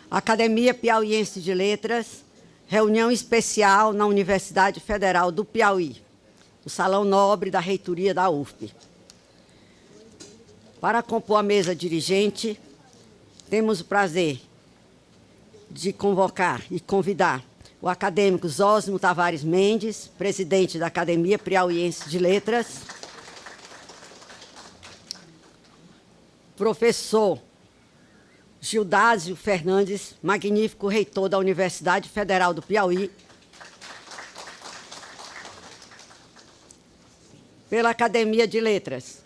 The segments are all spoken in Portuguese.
Academia Piauiense de Letras, reunião especial na Universidade Federal do Piauí, no Salão Nobre da Reitoria da UFP. Para compor a mesa dirigente, temos o prazer de convocar e convidar o acadêmico Zósimo Tavares Mendes, presidente da Academia Piauiense de Letras, professor Gildásio Fernandes, magnífico reitor da Universidade Federal do Piauí, pela Academia de Letras,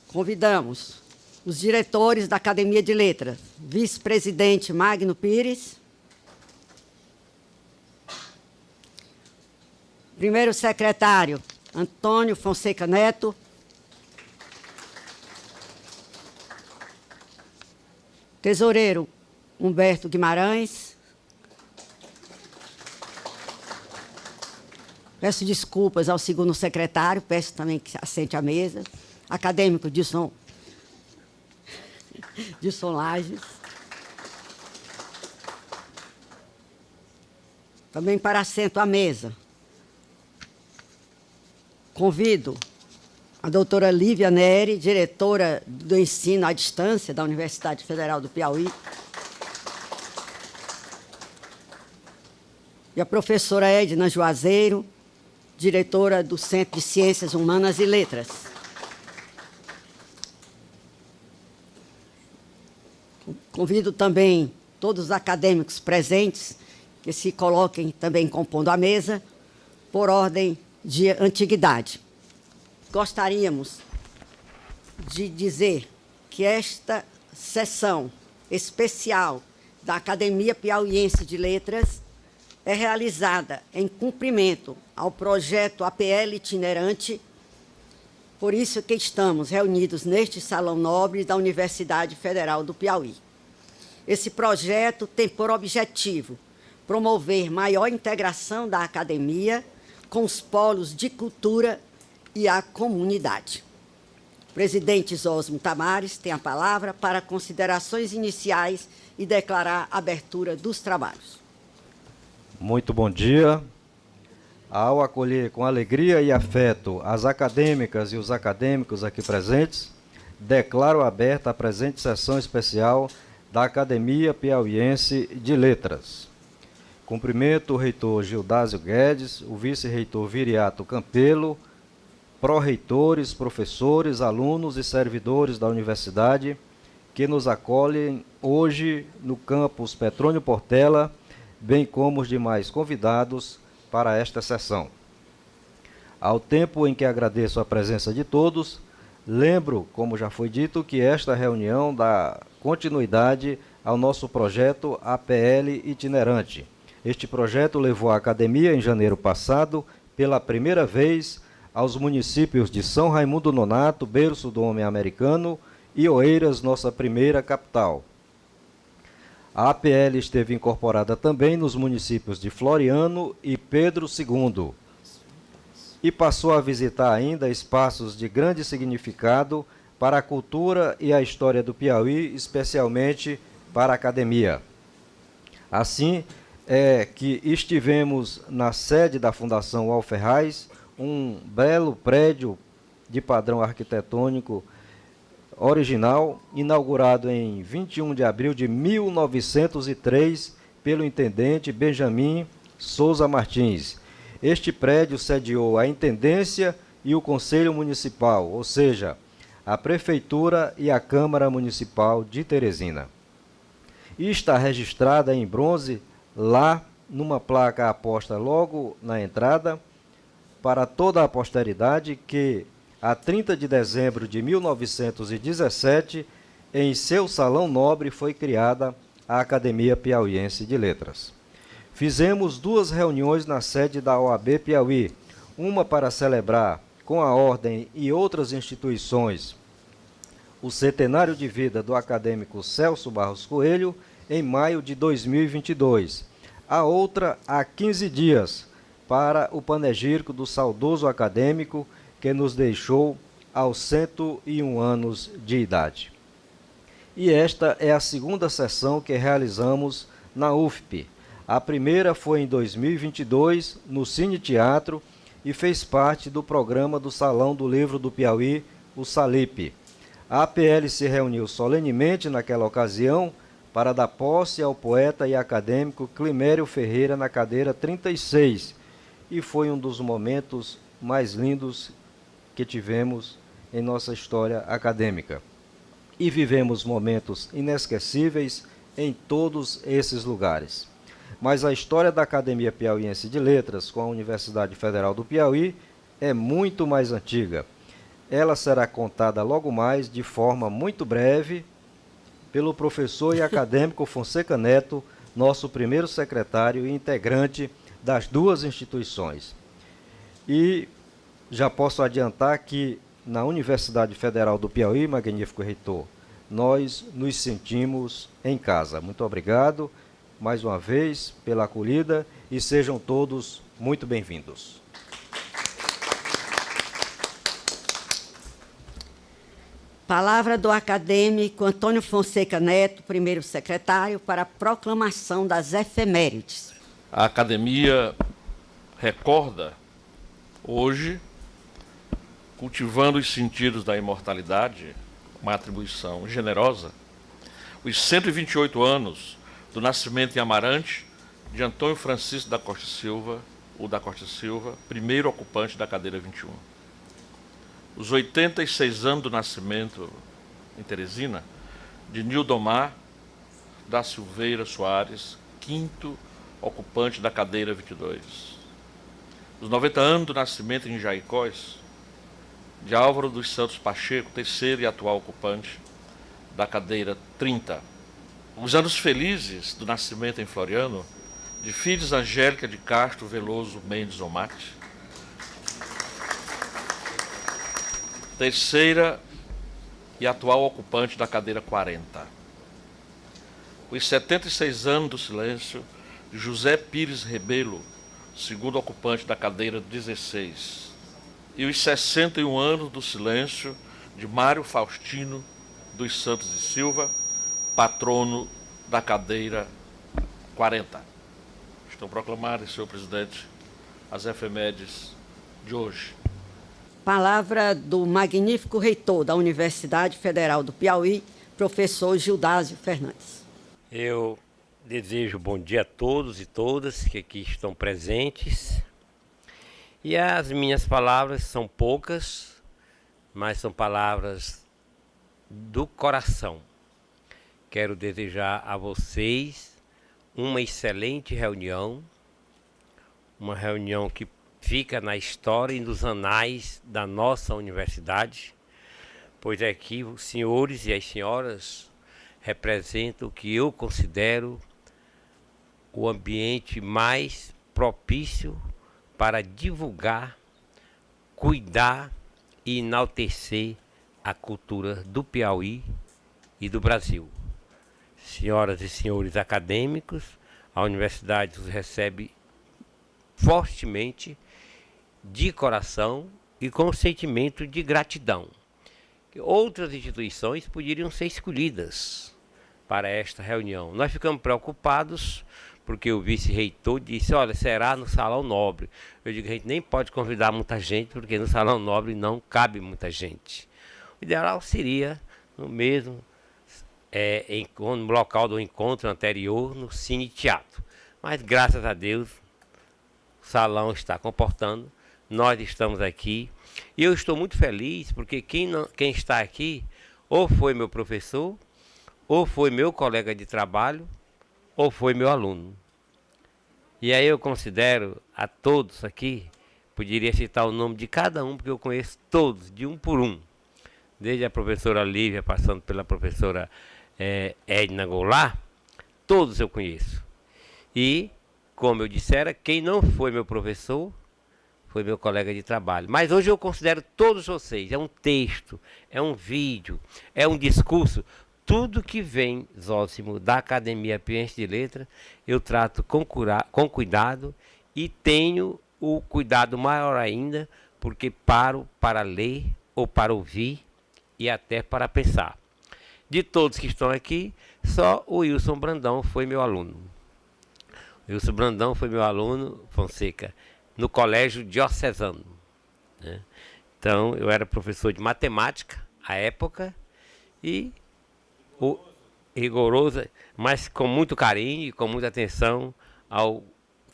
convidamos os diretores da Academia de Letras, vice-presidente Magno Pires, primeiro secretário Antônio Fonseca Neto, tesoureiro Humberto Guimarães, peço desculpas ao segundo secretário, peço também que assente à mesa, acadêmico Dilson Lages. Também para assento à mesa, convido a doutora Lívia Neri, diretora do ensino à distância da Universidade Federal do Piauí, e a professora Edna Juazeiro, diretora do Centro de Ciências Humanas e Letras. Convido também todos os acadêmicos presentes que se coloquem também compondo a mesa, por ordem de antiguidade. Gostaríamos de dizer que esta sessão especial da Academia Piauiense de Letras é realizada em cumprimento ao projeto APL itinerante, por isso que estamos reunidos neste Salão Nobre da Universidade Federal do Piauí. Esse projeto tem por objetivo promover maior integração da academia com os polos de cultura e a comunidade. O presidente Zósimo Tavares tem a palavra para considerações iniciais e declarar a abertura dos trabalhos. Muito bom dia. Ao acolher com alegria e afeto as acadêmicas e os acadêmicos aqui presentes, declaro aberta a presente sessão especial da Academia Piauiense de Letras. Cumprimento o reitor Gildásio Guedes, o vice-reitor Viriato Campelo, pró-reitores, professores, alunos e servidores da universidade que nos acolhem hoje no campus Petrônio Portela, bem como os demais convidados para esta sessão. Ao tempo em que agradeço a presença de todos, lembro, como já foi dito, que esta reunião dá continuidade ao nosso projeto APL itinerante. Este projeto levou a academia, em janeiro passado, pela primeira vez, aos municípios de São Raimundo Nonato, berço do homem americano, e Oeiras, nossa primeira capital. A APL esteve incorporada também nos municípios de Floriano e Pedro II, e passou a visitar ainda espaços de grande significado para a cultura e a história do Piauí, especialmente para a academia. Assim, é que estivemos na sede da Fundação Alferraz, um belo prédio de padrão arquitetônico original, inaugurado em 21 de abril de 1903 pelo intendente Benjamin Souza Martins. Este prédio sediou a Intendência e o Conselho Municipal, ou seja, a Prefeitura e a Câmara Municipal de Teresina. E está registrada em bronze lá, numa placa aposta logo na entrada, para toda a posteridade, que, a 30 de dezembro de 1917, em seu Salão Nobre foi criada a Academia Piauiense de Letras. Fizemos 2 reuniões na sede da OAB Piauí, uma para celebrar, com a Ordem e outras instituições, o centenário de vida do acadêmico Celso Barros Coelho, em maio de 2022. A outra, há 15 dias, para o panegírico do saudoso acadêmico que nos deixou aos 101 anos de idade. E esta é a segunda sessão que realizamos na UFP. A primeira foi em 2022, no Cine Teatro, e fez parte do programa do Salão do Livro do Piauí, o SALIP. A APL se reuniu solenemente naquela ocasião para dar posse ao poeta e acadêmico Climério Ferreira na cadeira 36, e foi um dos momentos mais lindos que tivemos em nossa história acadêmica. E vivemos momentos inesquecíveis em todos esses lugares. Mas a história da Academia Piauiense de Letras com a Universidade Federal do Piauí é muito mais antiga. Ela será contada logo mais, de forma muito breve, pelo professor e acadêmico Fonseca Neto, nosso primeiro secretário e integrante das duas instituições. E já posso adiantar que na Universidade Federal do Piauí, magnífico reitor, nós nos sentimos em casa. Muito obrigado mais uma vez pela acolhida e sejam todos muito bem-vindos. Palavra do acadêmico Antônio Fonseca Neto, primeiro secretário, para a proclamação das efemérides. A academia recorda hoje, cultivando os sentidos da imortalidade, uma atribuição generosa, os 128 anos do nascimento em Amarante de Antônio Francisco da Costa Silva, o da Costa Silva, primeiro ocupante da cadeira 21. Os 86 anos do nascimento em Teresina de Nildomar da Silveira Soares, quinto ocupante da cadeira 22. Os 90 anos do nascimento em Jaicós de Álvaro dos Santos Pacheco, terceiro e atual ocupante da cadeira 30. Os anos felizes do nascimento em Floriano de Fides Angélica de Castro Veloso Mendes Omate, terceira e atual ocupante da cadeira 40. Os 76 anos do silêncio de José Pires Rebelo, segundo ocupante da cadeira 16. E os 61 anos do silêncio de Mário Faustino dos Santos e Silva, patrono da cadeira 40. Estão proclamadas, senhor presidente, as efemérides de hoje. Palavra do magnífico reitor da Universidade Federal do Piauí, professor Gildásio Fernandes. Eu desejo bom dia a todos e todas que aqui estão presentes. E as minhas palavras são poucas, mas são palavras do coração. Quero desejar a vocês uma excelente reunião, uma reunião que fica na história e nos anais da nossa universidade, pois aqui os senhores e as senhoras representam o que eu considero o ambiente mais propício para divulgar, cuidar e enaltecer a cultura do Piauí e do Brasil. Senhoras e senhores acadêmicos, a universidade os recebe fortemente, de coração e com sentimento de gratidão. Outras instituições poderiam ser escolhidas para esta reunião. Nós ficamos preocupados porque o vice-reitor disse, olha, será no Salão Nobre. Eu digo, a gente nem pode convidar muita gente, porque no Salão Nobre não cabe muita gente. O ideal seria no mesmo no local do encontro anterior, no Cine Teatro. Mas, graças a Deus, o salão está comportando, nós estamos aqui. E eu estou muito feliz, porque quem está aqui, ou foi meu professor, ou foi meu colega de trabalho, ou foi meu aluno. E aí eu considero a todos aqui, poderia citar o nome de cada um, porque eu conheço todos, de um por um. Desde a professora Lívia, passando pela professora Edna Goulart, todos eu conheço. E, como eu dissera, quem não foi meu professor, foi meu colega de trabalho. Mas hoje eu considero todos vocês, é um texto, é um vídeo, é um discurso. Tudo que vem, Zósimo, da Academia Piauiense de Letras, eu trato com cuidado e tenho o cuidado maior ainda, porque paro para ler ou para ouvir e até para pensar. de todos que estão aqui, só o Wilson Brandão foi meu aluno. O Wilson Brandão foi meu aluno, Fonseca, no colégio diocesano, né? Então, eu era professor de matemática à época e o rigoroso, mas com muito carinho e com muita atenção aos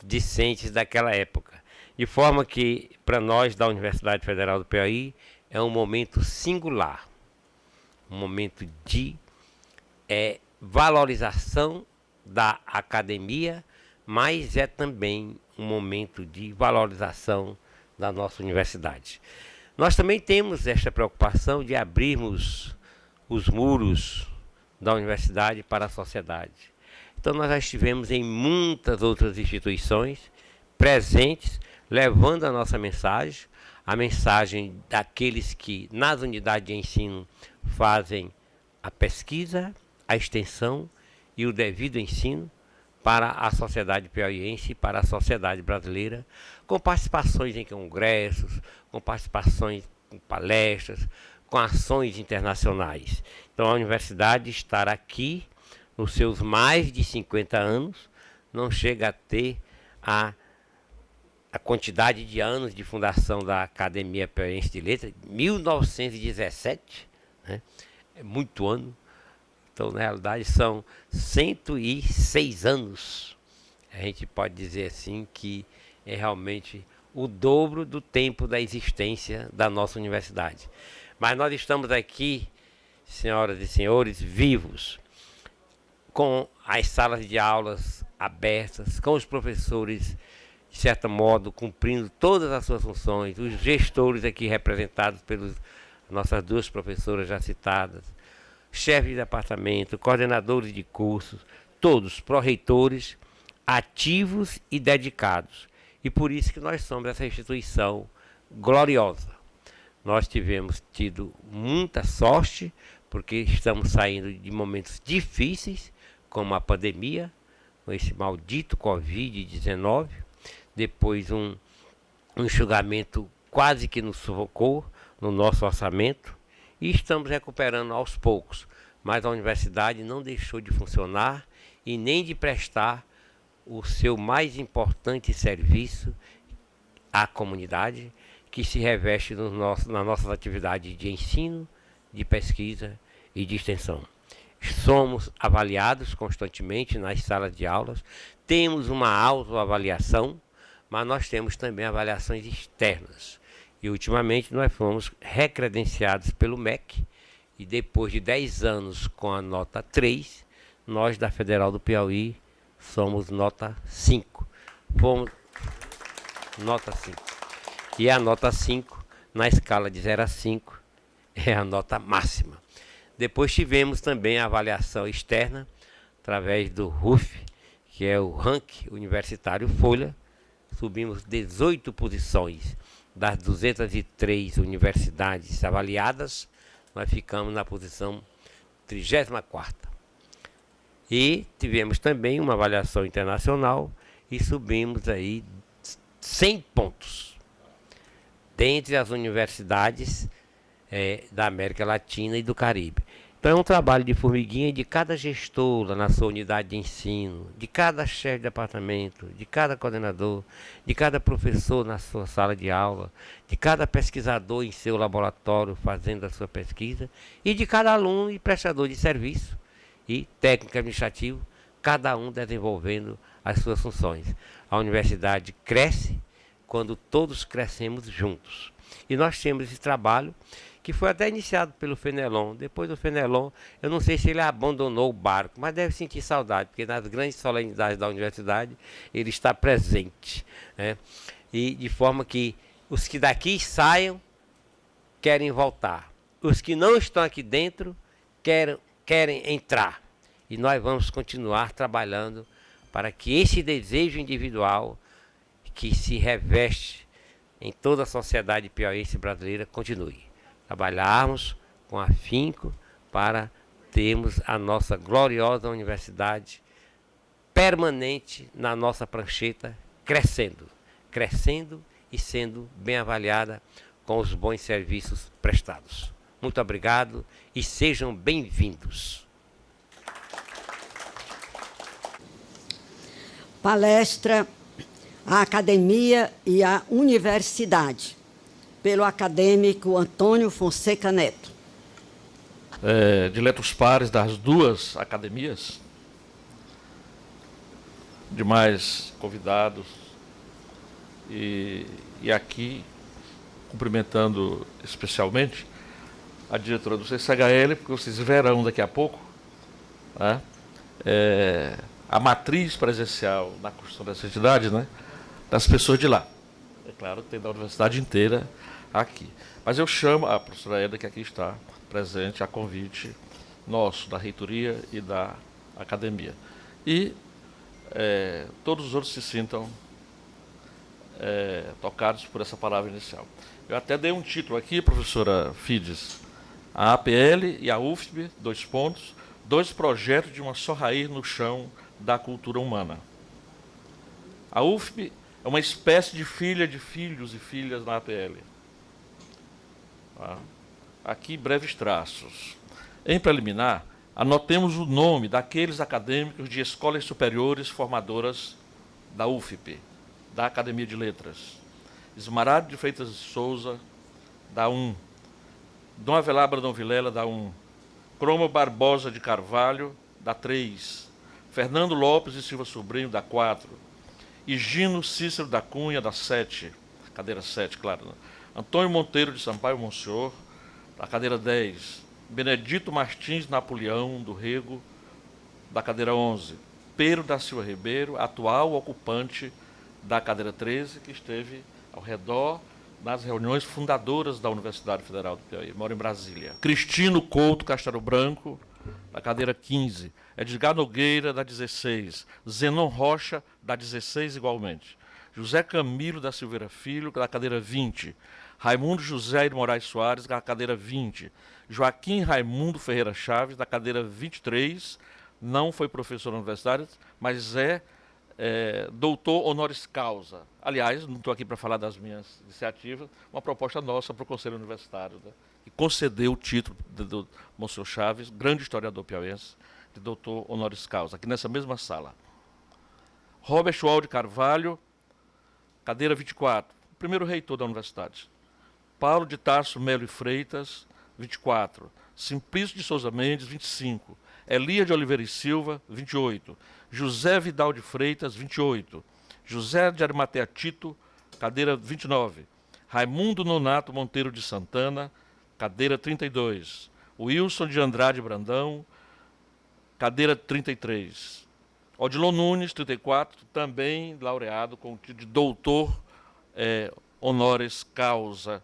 discentes daquela época. De forma que, para nós da Universidade Federal do Piauí, é um momento singular, um momento de valorização da academia, mas é também um momento de valorização da nossa universidade. Nós também temos esta preocupação de abrirmos os muros da universidade para a sociedade. Então nós já estivemos em muitas outras instituições presentes, levando a nossa mensagem, a mensagem daqueles que nas unidades de ensino fazem a pesquisa, a extensão e o devido ensino para a sociedade piauiense e para a sociedade brasileira, com participações em congressos, com participações em palestras, com ações internacionais. Então a universidade estar aqui, nos seus mais de 50 anos, não chega a ter a quantidade de anos de fundação da Academia Piauiense de Letras, 1917, né? É muito ano. Então, na realidade, são 106 anos. A gente pode dizer assim que é realmente o dobro do tempo da existência da nossa universidade. Mas nós estamos aqui, senhoras e senhores, vivos, com as salas de aulas abertas, com os professores, de certo modo, cumprindo todas as suas funções, os gestores aqui representados pelas nossas duas professoras já citadas, chefes de departamento, coordenadores de cursos, todos pró-reitores, ativos e dedicados. E por isso que nós somos essa instituição gloriosa. Nós tivemos tido muita sorte, porque estamos saindo de momentos difíceis, como a pandemia, com esse maldito Covid-19, depois um enxugamento quase que nos sufocou no nosso orçamento, e estamos recuperando aos poucos, mas a universidade não deixou de funcionar e nem de prestar o seu mais importante serviço à comunidade, que se reveste nas nossas atividades de ensino, de pesquisa e de extensão. Somos avaliados constantemente nas salas de aulas, temos uma autoavaliação, mas nós temos também avaliações externas. E ultimamente nós fomos recredenciados pelo MEC, e depois de 10 anos com a nota 3, nós da Federal do Piauí somos nota 5. Fomos nota 5. E a nota 5, na escala de 0 a 5, é a nota máxima. Depois tivemos também a avaliação externa, através do RUF, que é o Ranking Universitário Folha. Subimos 18 posições das 203 universidades avaliadas, nós ficamos na posição 34ª. E tivemos também uma avaliação internacional e subimos aí 100 pontos. Dentre as universidades da América Latina e do Caribe. Então é um trabalho de formiguinha de cada gestora na sua unidade de ensino, de cada chefe de departamento, de cada coordenador, de cada professor na sua sala de aula, de cada pesquisador em seu laboratório fazendo a sua pesquisa, e de cada aluno e prestador de serviço e técnico administrativo, cada um desenvolvendo as suas funções. A universidade cresce quando todos crescemos juntos. E nós temos esse trabalho que foi até iniciado pelo Fenelon. Depois do Fenelon, eu não sei se ele abandonou o barco, mas deve sentir saudade, porque nas grandes solenidades da universidade ele está presente, né? E de forma que os que daqui saiam querem voltar, os que não estão aqui dentro querem entrar. E nós vamos continuar trabalhando para que esse desejo individual que se reveste em toda a sociedade piauiense brasileira continue. Trabalharmos com afinco para termos a nossa gloriosa universidade permanente na nossa prancheta, crescendo e sendo bem avaliada com os bons serviços prestados. Muito obrigado e sejam bem-vindos. Palestra A Academia e a Universidade, pelo acadêmico Antônio Fonseca Neto. Diletos pares das duas academias, demais convidados, e aqui, cumprimentando especialmente a diretora do CCHL, porque vocês verão daqui a pouco, né, a matriz presencial na construção dessa entidade, né, das pessoas de lá. É claro que tem da universidade inteira aqui. Mas eu chamo a professora Eda, que aqui está presente, a convite nosso, da reitoria e da academia. E todos os outros se sintam tocados por essa palavra inicial. Eu até dei um título aqui, professora Fides, a APL e a UFB, 2 pontos, 2 projetos de uma só raiz no chão da cultura humana. A UFB é uma espécie de filha de filhos e filhas na APL. Tá? Aqui, breves traços. Em preliminar, anotemos o nome daqueles acadêmicos de escolas superiores formadoras da UFP, da Academia de Letras. Esmarado de Freitas de Souza, da 1. Dom Avelar Brandão Vilela, da 1. Croma Barbosa de Carvalho, da 3. Fernando Lopes e Silva Sobrinho, da 4. Higino Cícero da Cunha, da 7. Cadeira 7, claro. Né? Antônio Monteiro de Sampaio Monsenhor, da cadeira 10. Benedito Martins Napoleão, do Rego, da cadeira 11. Pedro da Silva Ribeiro, atual ocupante da cadeira 13, que esteve ao redor nas reuniões fundadoras da Universidade Federal do Piauí, mora em Brasília. Cristino Couto Castelo Branco, da cadeira 15. Edgar Nogueira, da 16. Zenon Rocha, da 16 igualmente. José Camilo da Silveira Filho, da cadeira 20. Raimundo José de Moraes Soares, da cadeira 20. Joaquim Raimundo Ferreira Chaves, da cadeira 23. Não foi professor na universidade, mas doutor honoris causa. Aliás, não estou aqui para falar das minhas iniciativas, uma proposta nossa para o Conselho Universitário, né, que concedeu o título do Monsenhor Chaves, grande historiador piauiense, de doutor honoris causa, aqui nessa mesma sala. Robert Walde Carvalho, cadeira 24, primeiro reitor da universidade. Paulo de Tarso Melo e Freitas, 24. Simplício de Souza Mendes, 25. Elia de Oliveira e Silva, 28. José Vidal de Freitas, 28. José de Arimatea Tito, cadeira 29. Raimundo Nonato Monteiro de Santana, cadeira 32. Wilson de Andrade Brandão, cadeira 33. Odilon Nunes, 34, também laureado com o título de doutor honoris causa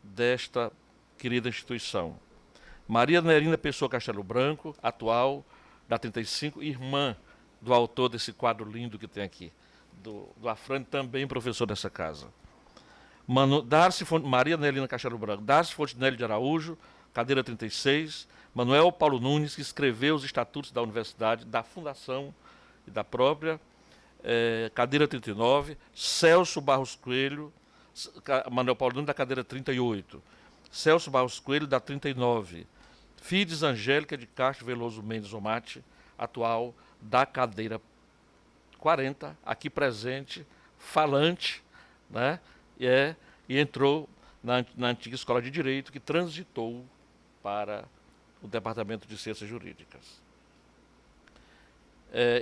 desta querida instituição. Maria Nerina Pessoa Castelo Branco, atual, da 35, irmã do autor desse quadro lindo que tem aqui, do Afrânio, também professor dessa casa. Maria Nelina Castelo Branco, Darcy Fontenelle de Araújo, cadeira 36. Manuel Paulo Nunes, que escreveu os estatutos da universidade, da fundação e da própria, cadeira 39. Celso Barros Coelho, Manuel Paulo Nunes, da cadeira 38. Celso Barros Coelho, da 39. Fides Angélica de Castro Veloso Mendes Omate, atual, da cadeira 40, aqui presente, falante, né? E entrou na antiga Escola de Direito, que transitou para o Departamento de Ciências Jurídicas.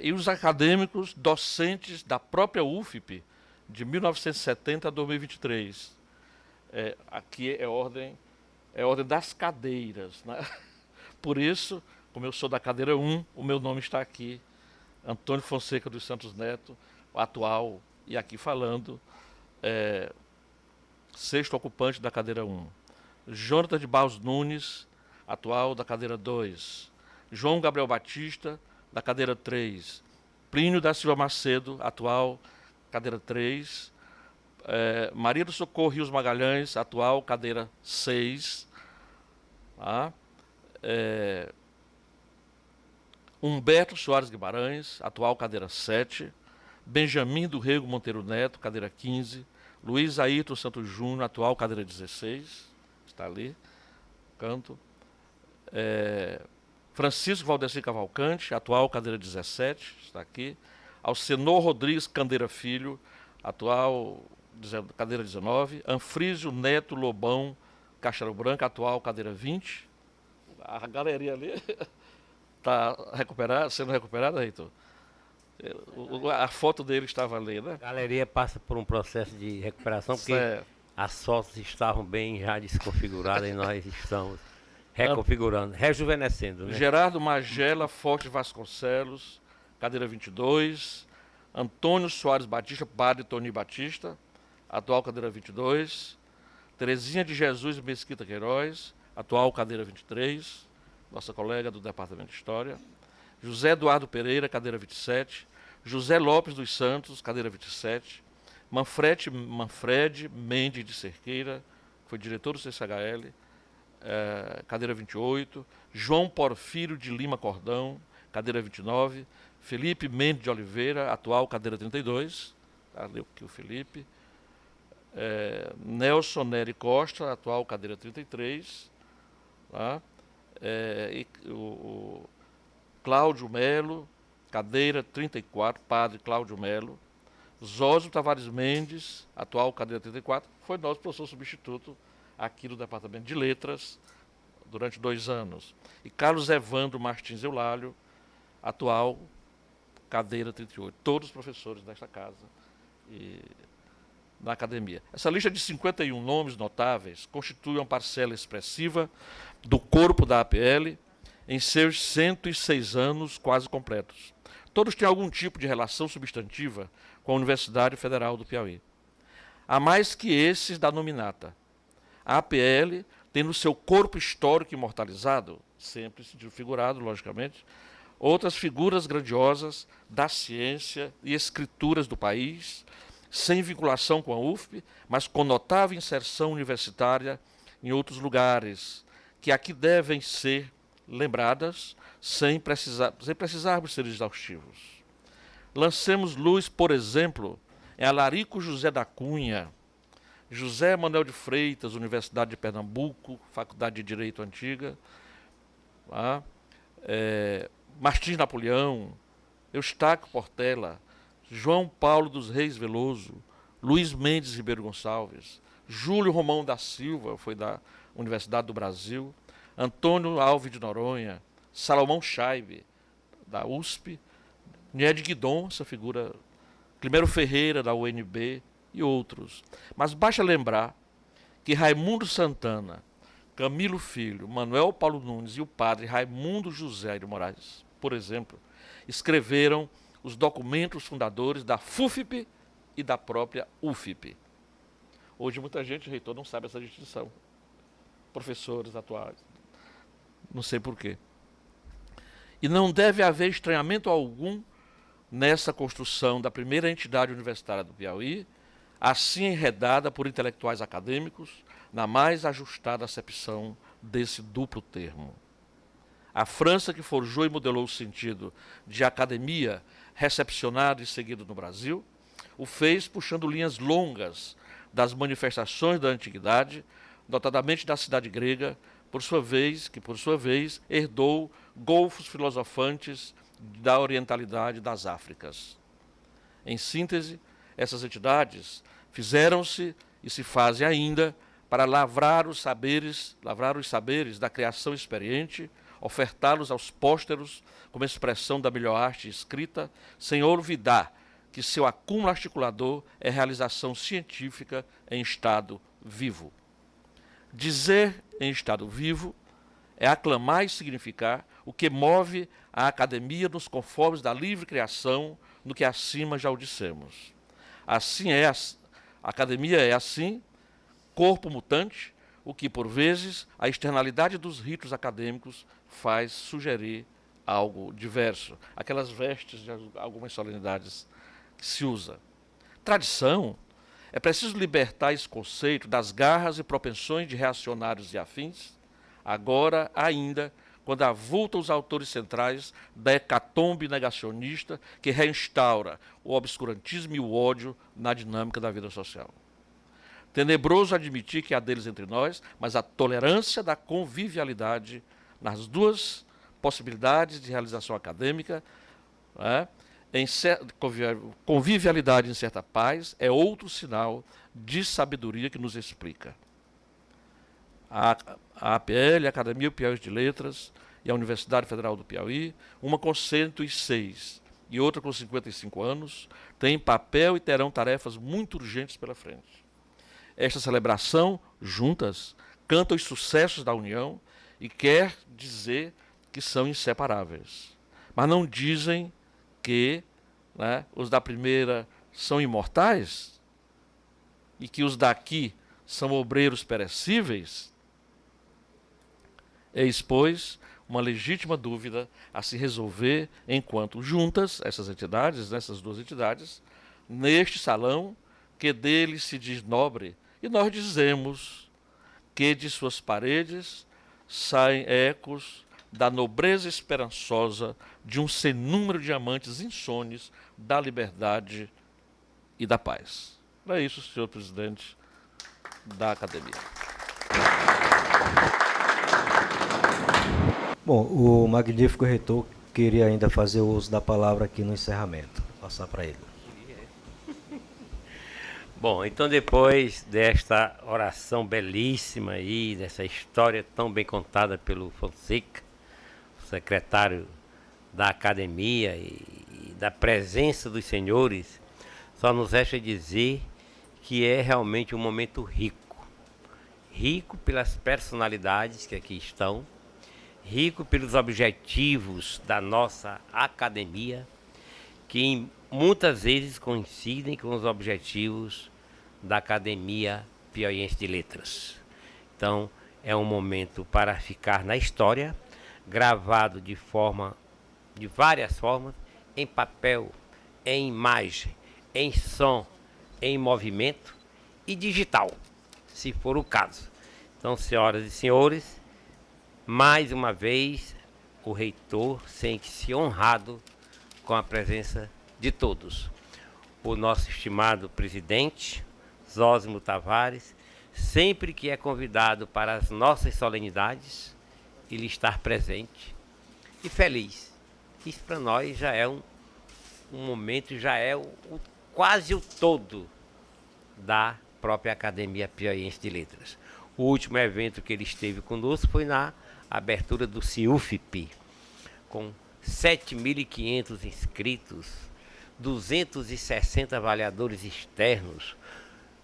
E os acadêmicos docentes da própria UFP, de 1970 a 2023. Aqui é ordem das cadeiras, né? Por isso, como eu sou da cadeira 1, o meu nome está aqui, Antônio Fonseca dos Santos Neto, atual, e aqui falando, sexto ocupante da cadeira 1. Jonathan de Barros Nunes, atual, da cadeira 2. João Gabriel Batista, da cadeira 3. Plínio da Silva Macedo, atual, cadeira 3. Maria do Socorro Rios Magalhães, atual, cadeira 6. Tá? Humberto Soares Guimarães, atual, cadeira 7. Benjamin do Rego Monteiro Neto, cadeira 15. Luiz Ayrton Santos Júnior, atual, cadeira 16. Está ali. canto. Francisco Valdeci Cavalcante, atual cadeira 17, está aqui. Alcenor Rodrigues Candeira Filho, atual cadeira 19. Anfrísio Neto Lobão Castelo Branco, atual cadeira 20. A galeria ali está sendo recuperada, reitor? A foto dele estava ali, né? A galeria passa por um processo de recuperação, porque as fotos estavam bem já desconfiguradas e nós estamos reconfigurando, rejuvenescendo, né? Gerardo Magela Forte Vasconcelos, cadeira 22. Antônio Soares Batista, padre Tony Batista, atual cadeira 22. Terezinha de Jesus Mesquita Queiroz, atual cadeira 23, nossa colega do Departamento de História. José Eduardo Pereira, cadeira 27. José Lopes dos Santos, cadeira 27. Manfred Mendes de Cerqueira, foi diretor do CCHL, cadeira 28. João Porfírio de Lima Cordão, cadeira 29. Felipe Mendes de Oliveira, atual cadeira 32. Ali aqui o Felipe. Nelson Nery Costa, atual cadeira 33. Tá? O Cláudio Melo, cadeira 34, padre Cláudio Melo. Zósio Tavares Mendes, atual cadeira 34, foi nosso professor substituto aqui no Departamento de Letras durante 2 anos. E Carlos Evandro Martins Eulálio, atual cadeira 38. Todos professores desta casa e na academia. Essa lista de 51 nomes notáveis constitui uma parcela expressiva do corpo da APL em seus 106 anos quase completos. Todos têm algum tipo de relação substantiva com a Universidade Federal do Piauí. Há mais que esses da nominata. A APL tem no seu corpo histórico imortalizado, sempre sentido figurado, logicamente, outras figuras grandiosas da ciência e escrituras do país, sem vinculação com a UFP, mas com notável inserção universitária em outros lugares, que aqui devem ser lembradas sem precisarmos ser exaustivos. Lancemos luz, por exemplo, em Alarico José da Cunha, José Manuel de Freitas, Universidade de Pernambuco, Faculdade de Direito Antiga, Martins Napoleão, Eustáquio Portela, João Paulo dos Reis Veloso, Luiz Mendes Ribeiro Gonçalves, Júlio Romão da Silva, foi da Universidade do Brasil, Antônio Alves de Noronha, Salomão Scheibe, da USP, Nied Guidon, essa figura, Climério Ferreira, da UNB, e outros. Mas basta lembrar que Raimundo Santana, Camilo Filho, Manuel Paulo Nunes e o padre Raimundo José de Moraes, por exemplo, escreveram os documentos fundadores da FUFIP e da própria UFIP. Hoje muita gente, reitor, não sabe essa distinção. Professores atuais. Não sei porquê. E não deve haver estranhamento algum nessa construção da primeira entidade universitária do Piauí, assim enredada por intelectuais acadêmicos, na mais ajustada acepção desse duplo termo. A França, que forjou e modelou o sentido de academia recepcionado e seguido no Brasil, o fez puxando linhas longas das manifestações da antiguidade, notadamente da cidade grega, que por sua vez herdou golfos filosofantes da orientalidade das Áfricas. Em síntese, essas entidades fizeram-se e se fazem ainda para lavrar os saberes da criação experiente, ofertá-los aos pósteros como expressão da melhor arte escrita, sem olvidar que seu acúmulo articulador é realização científica em estado vivo. Dizer em estado vivo é aclamar e significar o que move a academia nos conformes da livre criação, no que acima já o dissemos. Assim a academia é assim, corpo mutante, o que, por vezes, a externalidade dos ritos acadêmicos faz sugerir algo diverso. Aquelas vestes de algumas solenidades que se usa. Tradição, é preciso libertar esse conceito das garras e propensões de reacionários e afins, agora ainda quando avultam os autores centrais da hecatombe negacionista que reinstaura o obscurantismo e o ódio na dinâmica da vida social. Tenebroso admitir que há deles entre nós, mas a tolerância da convivialidade nas duas possibilidades de realização acadêmica, né, convivialidade em certa paz, é outro sinal de sabedoria que nos explica. A APL, a Academia Piauí de Letras e a Universidade Federal do Piauí, uma com 106 e outra com 55 anos, têm papel e terão tarefas muito urgentes pela frente. Esta celebração, juntas, canta os sucessos da União e quer dizer que são inseparáveis. Mas não dizem que, né, os da primeira são imortais e que os daqui são obreiros perecíveis. Eis, pois, uma legítima dúvida a se resolver enquanto juntas, essas entidades, essas duas entidades, neste salão que dele se diz nobre, e nós dizemos que de suas paredes saem ecos da nobreza esperançosa de um sem número de amantes insones da liberdade e da paz. É isso, senhor presidente da academia. Bom, o magnífico reitor queria ainda fazer uso da palavra aqui no encerramento. Vou passar para ele. Bom, então depois desta oração belíssima aí, dessa história tão bem contada pelo Fonseca, secretário da academia, e da presença dos senhores, só nos resta dizer que é realmente um momento rico. Rico pelas personalidades que aqui estão, rico pelos objetivos da nossa academia, que muitas vezes coincidem com os objetivos da Academia Piauiense de Letras. Então, é um momento para ficar na história, gravado de várias formas, em papel, em imagem, em som, em movimento e digital, se for o caso. Então, senhoras e senhores, mais uma vez, o reitor sente-se honrado com a presença de todos. O nosso estimado presidente, Zósimo Tavares, sempre que é convidado para as nossas solenidades, ele está presente e feliz. Isso para nós já é um momento, já é quase o todo da própria Academia Piauiense de Letras. O último evento que ele esteve conosco foi na abertura do CIUFP, com 7.500 inscritos, 260 avaliadores externos,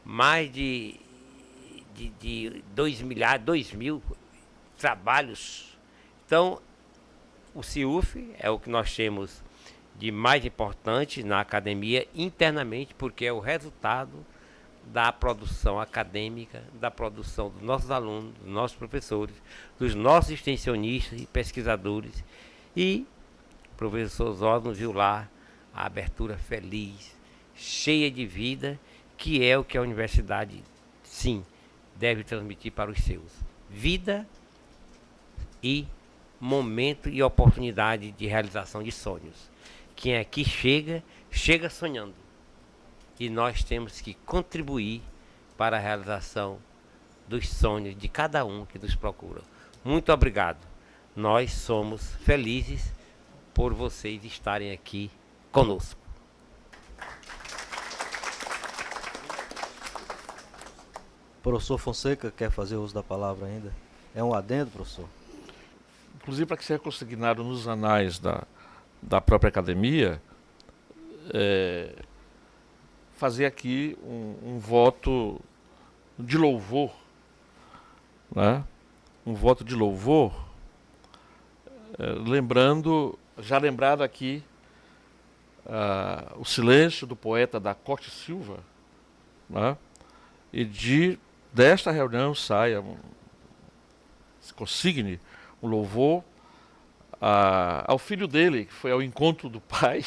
mais de 2.000 trabalhos. Então, o CIUF é o que nós temos de mais importante na academia internamente, porque é o resultado da produção acadêmica, da produção dos nossos alunos, dos nossos professores, dos nossos extensionistas e pesquisadores. E o professor Zósimo viu lá a abertura feliz, cheia de vida, que é o que a universidade, sim, deve transmitir para os seus. Vida e momento e oportunidade de realização de sonhos. Quem aqui chega sonhando. E nós temos que contribuir para a realização dos sonhos de cada um que nos procura. Muito obrigado. Nós somos felizes por vocês estarem aqui conosco. Professor Fonseca quer fazer uso da palavra ainda? É um adendo, professor? Inclusive, para que seja consignado nos anais da própria academia, fazer aqui um voto de louvor, né? Um voto de louvor, lembrado aqui o silêncio do poeta da Corte Silva, né? E desta reunião se consigne um louvor ao filho dele, que foi ao encontro do pai,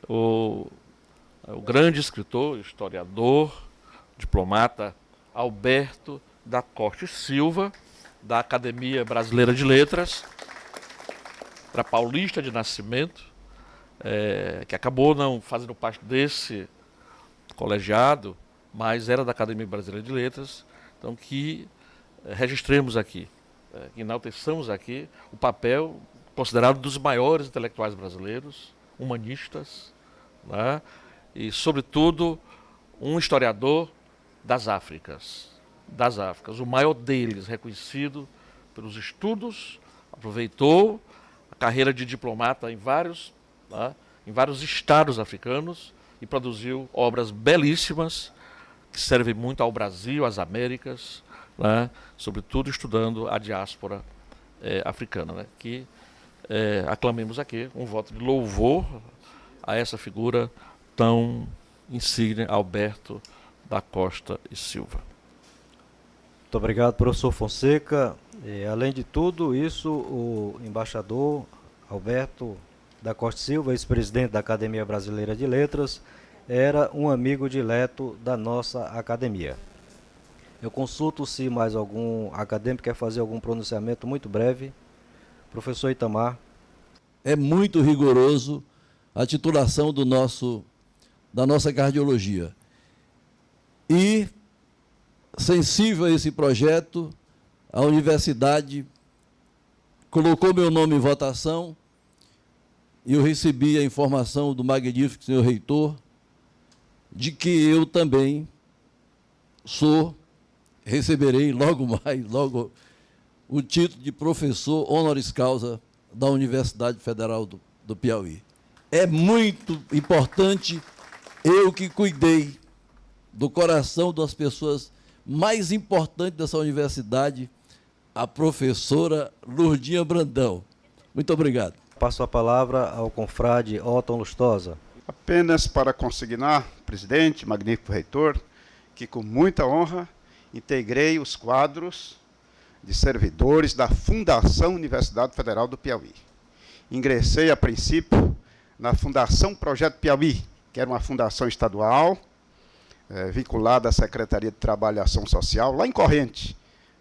o grande escritor, historiador, diplomata Alberto da Corte Silva, da Academia Brasileira de Letras, era paulista de nascimento, que acabou não fazendo parte desse colegiado, mas era da Academia Brasileira de Letras, então que registremos aqui, que enalteçamos aqui o papel considerado dos maiores intelectuais brasileiros, humanistas, né? E, sobretudo, um historiador das Áfricas, o maior deles, reconhecido pelos estudos, aproveitou a carreira de diplomata em vários estados africanos e produziu obras belíssimas que servem muito ao Brasil, às Américas, né? Sobretudo estudando a diáspora africana, né? Que aclamemos aqui um voto de louvor a essa figura tão insigne, Alberto da Costa e Silva. Muito obrigado, professor Fonseca. Além de tudo isso, o embaixador Alberto da Costa e Silva, ex-presidente da Academia Brasileira de Letras, era um amigo dileto da nossa academia. Eu consulto se mais algum acadêmico quer fazer algum pronunciamento muito breve. Professor Itamar. É muito rigoroso a titulação da nossa cardiologia. E, sensível a esse projeto, a universidade colocou meu nome em votação e eu recebi a informação do magnífico senhor reitor de que eu também receberei logo o título de professor honoris causa da Universidade Federal do Piauí. É muito importante, eu que cuidei do coração das pessoas mais importantes dessa universidade, a professora Lourdinha Brandão. Muito obrigado. Passo a palavra ao confrade Otton Lustosa. Apenas para consignar, presidente, magnífico reitor, que com muita honra integrei os quadros de servidores da Fundação Universidade Federal do Piauí. Ingressei, a princípio, na Fundação Projeto Piauí, que era uma fundação estadual, vinculada à Secretaria de Trabalho e Ação Social, lá em Corrente.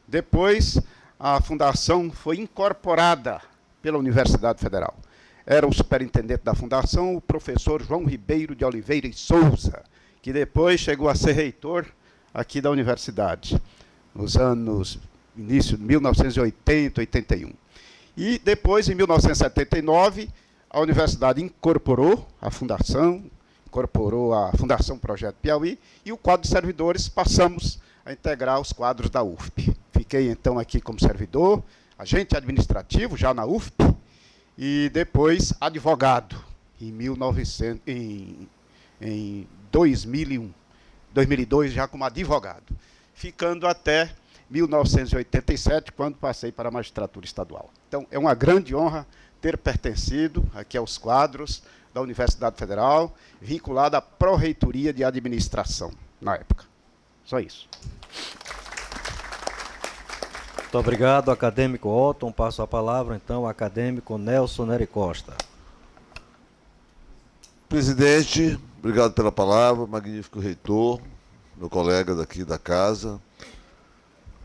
Depois, a fundação foi incorporada pela Universidade Federal. Era o superintendente da fundação, o professor João Ribeiro de Oliveira e Souza, que depois chegou a ser reitor aqui da universidade, nos anos, início de 1980, 81. E depois, em 1979, a universidade incorporou a Fundação Projeto Piauí, e o quadro de servidores passamos a integrar os quadros da UFP. Fiquei, então, aqui como servidor, agente administrativo, já na UFP, e depois advogado, em 2002, já como advogado, ficando até 1987, quando passei para a magistratura estadual. Então, é uma grande honra ter pertencido aqui aos quadros da Universidade Federal, vinculada à Pró-Reitoria de Administração, na época. Só isso. Muito obrigado, acadêmico Otton. Passo a palavra, então, ao acadêmico Nelson Nery Costa. Presidente, obrigado pela palavra, magnífico reitor, meu colega daqui da casa,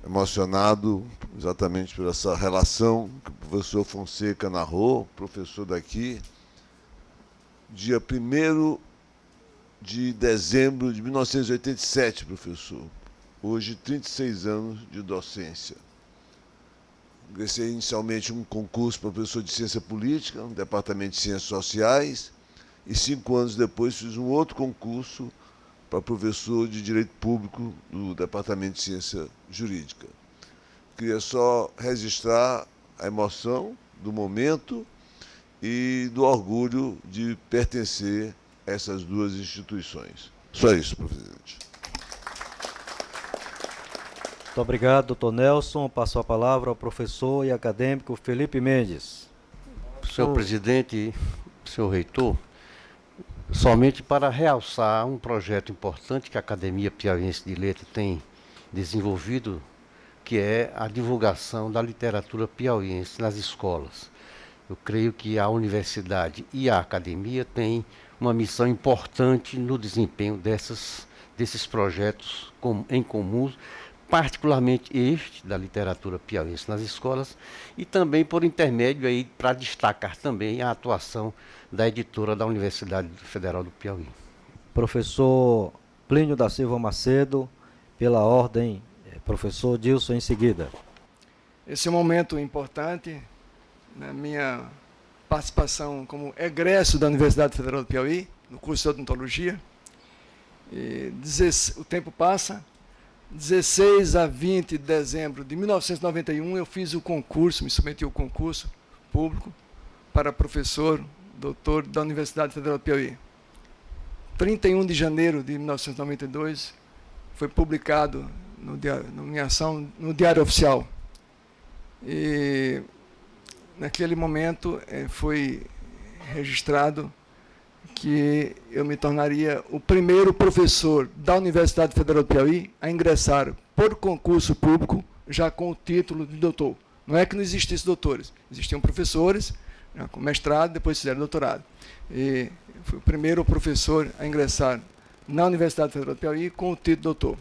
emocionado exatamente por essa relação que o professor Fonseca narrou, professor daqui, dia 1º de dezembro de 1987, professor, hoje 36 anos de docência. Ingressei inicialmente um concurso para professor de Ciência Política, no Departamento de Ciências Sociais, e 5 anos depois fiz um outro concurso para professor de Direito Público do Departamento de Ciência Jurídica. Queria só registrar a emoção do momento e do orgulho de pertencer a essas duas instituições. Só isso, presidente. Muito obrigado, doutor Nelson. Passo a palavra ao professor e acadêmico Felipe Mendes. Senhor presidente, senhor reitor, somente para realçar um projeto importante que a Academia Piauiense de Letras tem desenvolvido, que é a divulgação da literatura piauiense nas escolas. Eu creio que a universidade e a academia têm uma missão importante no desempenho desses projetos em comum, particularmente este da literatura piauiense nas escolas, e também por intermédio aí para destacar também a atuação da editora da Universidade Federal do Piauí. Professor Plínio da Silva Macedo, pela ordem, professor Dilson em seguida. Esse é um momento importante na minha participação como egresso da Universidade Federal do Piauí, no curso de odontologia. E o tempo passa. 16 a 20 de dezembro de 1991, eu fiz o concurso, me submeti ao concurso público para professor, doutor da Universidade Federal do Piauí. 31 de janeiro de 1992, foi publicado minha ação no Diário Oficial. E naquele momento foi registrado que eu me tornaria o primeiro professor da Universidade Federal do Piauí a ingressar por concurso público já com o título de doutor. Não é que não existissem doutores, existiam professores com mestrado, depois fizeram doutorado. E fui o primeiro professor a ingressar na Universidade Federal do Piauí com o título de doutor.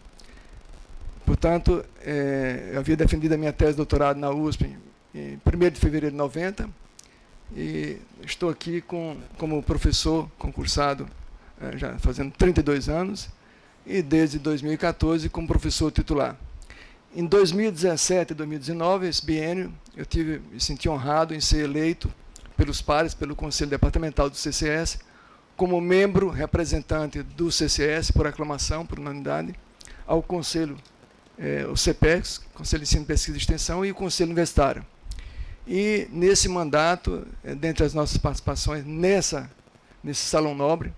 Portanto, eu havia defendido a minha tese de doutorado na USP em 1º de fevereiro de 90, e estou aqui como professor concursado, já fazendo 32 anos, e desde 2014 como professor titular. Em 2017 e 2019, esse biênio, me senti honrado em ser eleito pelos pares, pelo Conselho Departamental do CCS, como membro representante do CCS, por aclamação, por unanimidade, ao Conselho, o CPEX, Conselho de Ensino, Pesquisa e Extensão, e o Conselho Universitário. E, nesse mandato, dentre as nossas participações nesse Salão Nobre,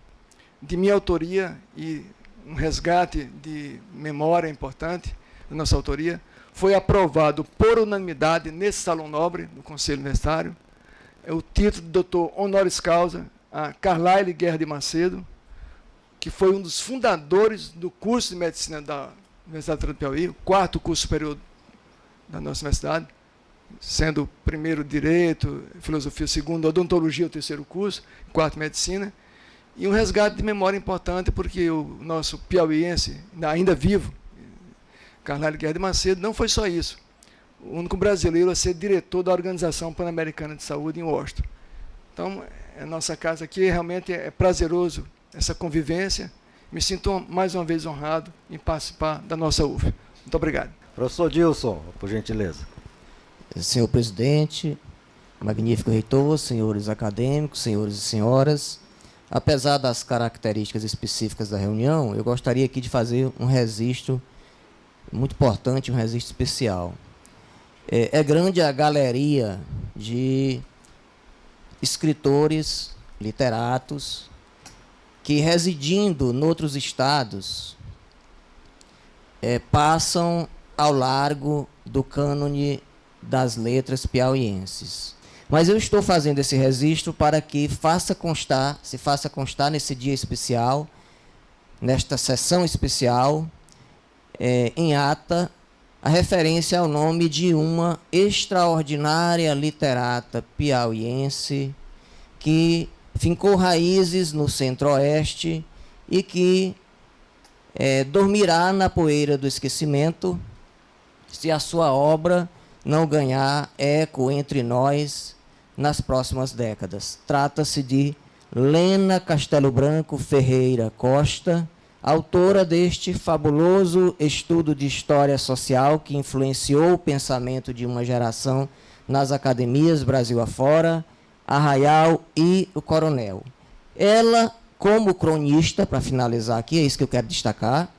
de minha autoria e um resgate de memória importante da nossa autoria, foi aprovado por unanimidade nesse Salão Nobre do Conselho Universitário o título de doutor honoris causa a Carlyle Guerra de Macedo, que foi um dos fundadores do curso de medicina da Universidade Federal do Piauí, o 4º curso superior da nossa universidade, sendo o primeiro Direito, Filosofia, o segundo Odontologia, o 3º curso, 4º Medicina, e um resgate de memória importante, porque o nosso piauiense, ainda vivo, Carlyle Guerra de Macedo, não foi só isso. O único brasileiro a ser diretor da Organização Pan-Americana de Saúde em Washington. Então, a nossa casa aqui realmente é prazeroso, essa convivência. Me sinto mais uma vez honrado em participar da nossa UF. Muito obrigado. Professor Dilson, por gentileza. Senhor presidente, magnífico reitor, senhores acadêmicos, senhores e senhoras, apesar das características específicas da reunião, eu gostaria aqui de fazer um registro muito importante, um registro especial. É grande a galeria de escritores, literatos, que residindo em outros estados, passam ao largo do cânone das letras piauienses. Mas eu estou fazendo esse registro para que se faça constar nesse dia especial, nesta sessão especial, em ata, a referência ao nome de uma extraordinária literata piauiense que fincou raízes no Centro-Oeste e que dormirá na poeira do esquecimento se a sua obra não ganhar eco entre nós nas próximas décadas. Trata-se de Lena Castelo Branco Ferreira Costa, autora deste fabuloso estudo de história social que influenciou o pensamento de uma geração nas academias Brasil afora, Arraial e o Coronel. Ela, como cronista, para finalizar aqui, é isso que eu quero destacar,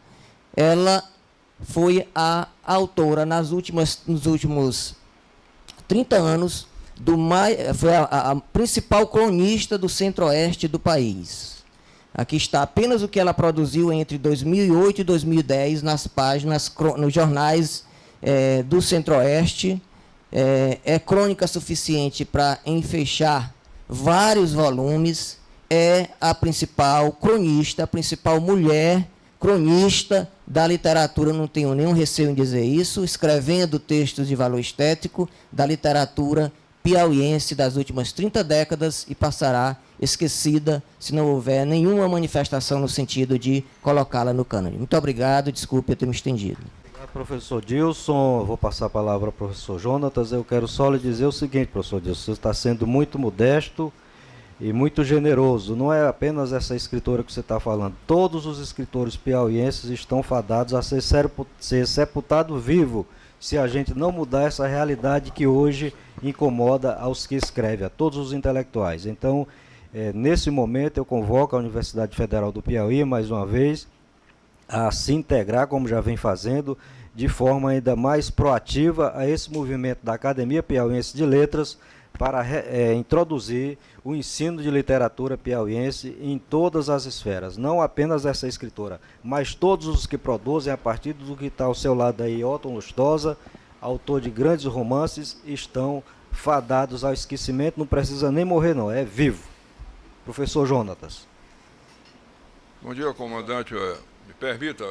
ela foi a autora nos últimos 30 anos, foi a principal cronista do Centro-Oeste do país. Aqui está apenas o que ela produziu entre 2008 e 2010 nas páginas, nos jornais do Centro-Oeste. É crônica suficiente para enfechar vários volumes. É a principal cronista, a principal mulher cronista da literatura, não tenho nenhum receio em dizer isso, escrevendo textos de valor estético da literatura piauiense das últimas 30 décadas e passará esquecida se não houver nenhuma manifestação no sentido de colocá-la no cânone. Muito obrigado, desculpe eu ter me estendido. Obrigado, professor Dilson. Eu vou passar a palavra ao professor Jonatas. Eu quero só lhe dizer o seguinte, professor Dilson, você está sendo muito modesto e muito generoso. Não é apenas essa escritora que você está falando. Todos os escritores piauienses estão fadados a ser sepultado vivo, se a gente não mudar essa realidade que hoje incomoda aos que escrevem, a todos os intelectuais. Então, nesse momento, eu convoco a Universidade Federal do Piauí, mais uma vez, a se integrar, como já vem fazendo, de forma ainda mais proativa a esse movimento da Academia Piauiense de Letras, para introduzir o ensino de literatura piauiense em todas as esferas, não apenas essa escritora, mas todos os que produzem, a partir do que está ao seu lado aí, Otton Lustosa, autor de grandes romances, estão fadados ao esquecimento, não precisa nem morrer não, é vivo. Professor Jonatas. Bom dia, comandante. Me permita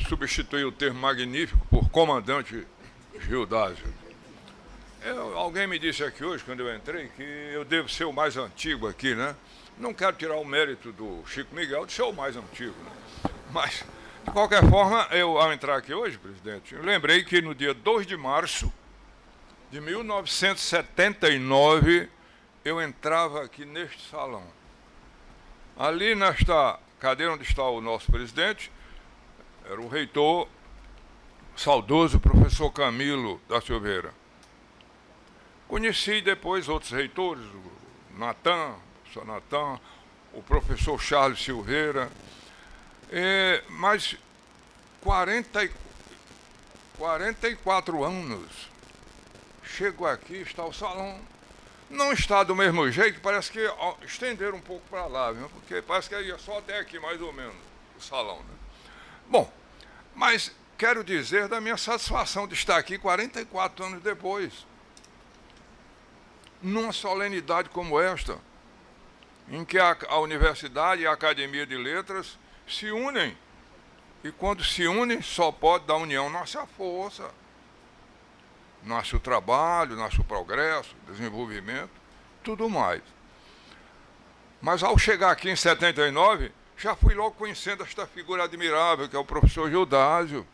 substituir o termo magnífico por comandante Gildásio. Alguém me disse aqui hoje, quando eu entrei, que eu devo ser o mais antigo aqui, né? Não quero tirar o mérito do Chico Miguel de ser o mais antigo, né? Mas, de qualquer forma, ao entrar aqui hoje, presidente, eu lembrei que no dia 2 de março de 1979, eu entrava aqui neste salão. Ali nesta cadeira onde está o nosso presidente, era o reitor, saudoso professor Camilo da Silveira. Conheci depois outros reitores, o Natan, o professor Natan, o professor Charles Silveira, mas 44 anos, chego aqui, está o salão, não está do mesmo jeito, parece que estenderam um pouco para lá, viu? Porque parece que ia só até aqui, mais ou menos, o salão, né? Bom, mas quero dizer da minha satisfação de estar aqui 44 anos depois, numa solenidade como esta, em que a universidade e a Academia de Letras se unem, e quando se unem, só pode da união nasce a força, nasce o trabalho, nasce o progresso, desenvolvimento, tudo mais. Mas ao chegar aqui em 79, já fui logo conhecendo esta figura admirável, que é o professor Gildásio.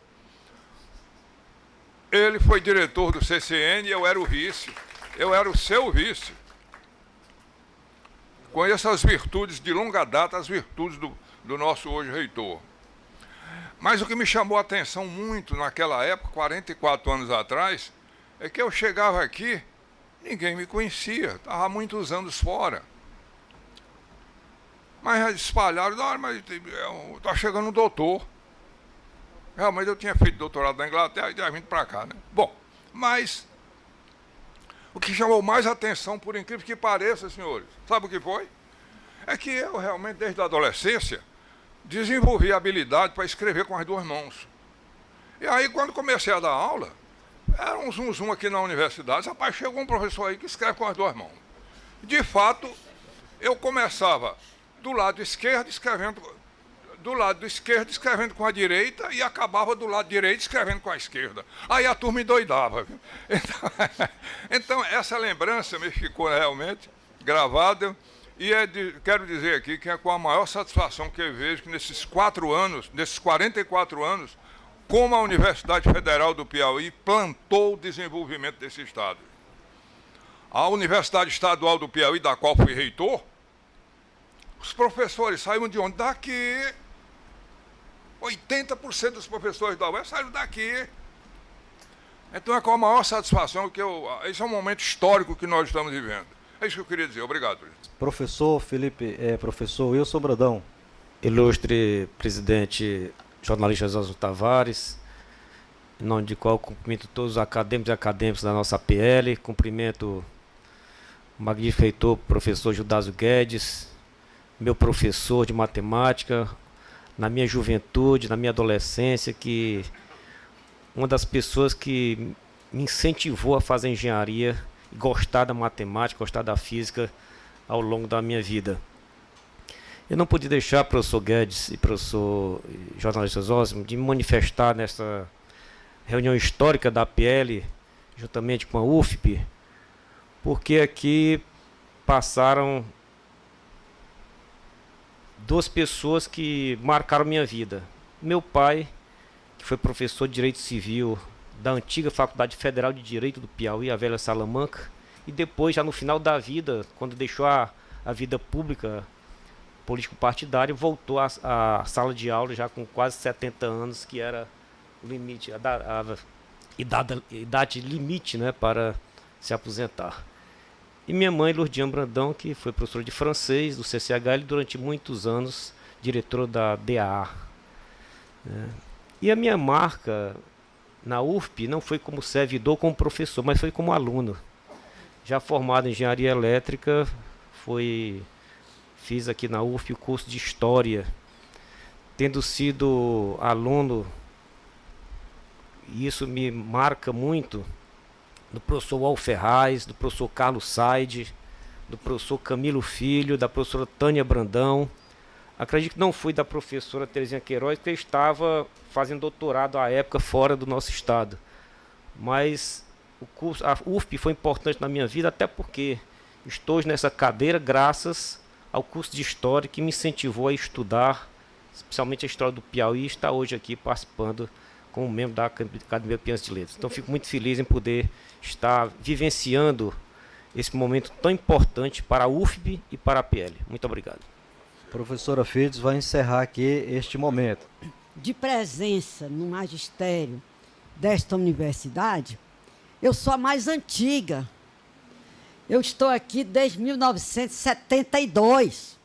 Ele foi diretor do CCN e eu era o vice. Eu era o seu vice. Conheço as virtudes de longa data, as virtudes do nosso hoje reitor. Mas o que me chamou a atenção muito naquela época, 44 anos atrás, é que eu chegava aqui, ninguém me conhecia, estava há muitos anos fora. Mas espalharam, mas está chegando um doutor. Realmente eu tinha feito doutorado na Inglaterra e tinha vindo para cá, né? Bom, mas o que chamou mais atenção, por incrível que pareça, senhores, sabe o que foi? É que eu realmente, desde a adolescência, desenvolvi a habilidade para escrever com as duas mãos. E aí, quando comecei a dar aula, era um zum aqui na universidade, rapaz, chegou um professor aí que escreve com as duas mãos. De fato, eu começava do lado esquerdo escrevendo com a direita e acabava do lado direito escrevendo com a esquerda. Aí a turma endoidava. Viu? Então, essa lembrança me ficou realmente gravada e quero dizer aqui que é com a maior satisfação que eu vejo que nesses 44 anos, como a Universidade Federal do Piauí plantou o desenvolvimento desse estado. A Universidade Estadual do Piauí, da qual fui reitor, os professores saíram de onde? Daqui. 80% dos professores da UES saíram daqui. Então é com a maior satisfação que esse é um momento histórico que nós estamos vivendo. É isso que eu queria dizer. Obrigado, presidente. Professor Felipe, professor Wilson Brandão. Ilustre presidente jornalista Oswaldo Tavares, em nome de qual cumprimento todos os acadêmicos e acadêmicos da nossa PL, cumprimento o magnífico reitor, professor Gildásio Guedes, meu professor de matemática, na minha juventude, na minha adolescência, que uma das pessoas que me incentivou a fazer engenharia, gostar da matemática, gostar da física ao longo da minha vida. Eu não pude deixar, professor Guedes e professor jornalista Zósimo, de me manifestar nesta reunião histórica da PL, juntamente com a UFP, porque aqui passaram duas pessoas que marcaram minha vida. Meu pai, que foi professor de Direito Civil da antiga Faculdade Federal de Direito do Piauí, a velha Salamanca, e depois, já no final da vida, quando deixou a a vida pública, político-partidário, voltou à sala de aula já com quase 70 anos, que era o limite, a idade limite, né, para se aposentar. E minha mãe, Lourdiane Brandão, que foi professora de francês do CCHL durante muitos anos, diretora da DAA. Né. E a minha marca na UFP não foi como servidor, como professor, mas foi como aluno. Já formado em engenharia elétrica, fiz aqui na UFP o curso de História, tendo sido aluno, e isso me marca muito, do professor Wal Ferraz, do professor Carlos Said, do professor Camilo Filho, da professora Tânia Brandão. Acredito que não fui da professora Terezinha Queiroz, porque eu estava fazendo doutorado à época fora do nosso estado. Mas a UFP foi importante na minha vida, até porque estou nessa cadeira graças ao curso de História, que me incentivou a estudar, especialmente a história do Piauí, e estar hoje aqui participando como membro da Academia Piauiense de Letras. Então fico muito feliz em poder estar vivenciando esse momento tão importante para a UFP e para a PL. Muito obrigado. Professora Fides vai encerrar aqui este momento. De presença no magistério desta universidade, eu sou a mais antiga. Eu estou aqui desde 1972.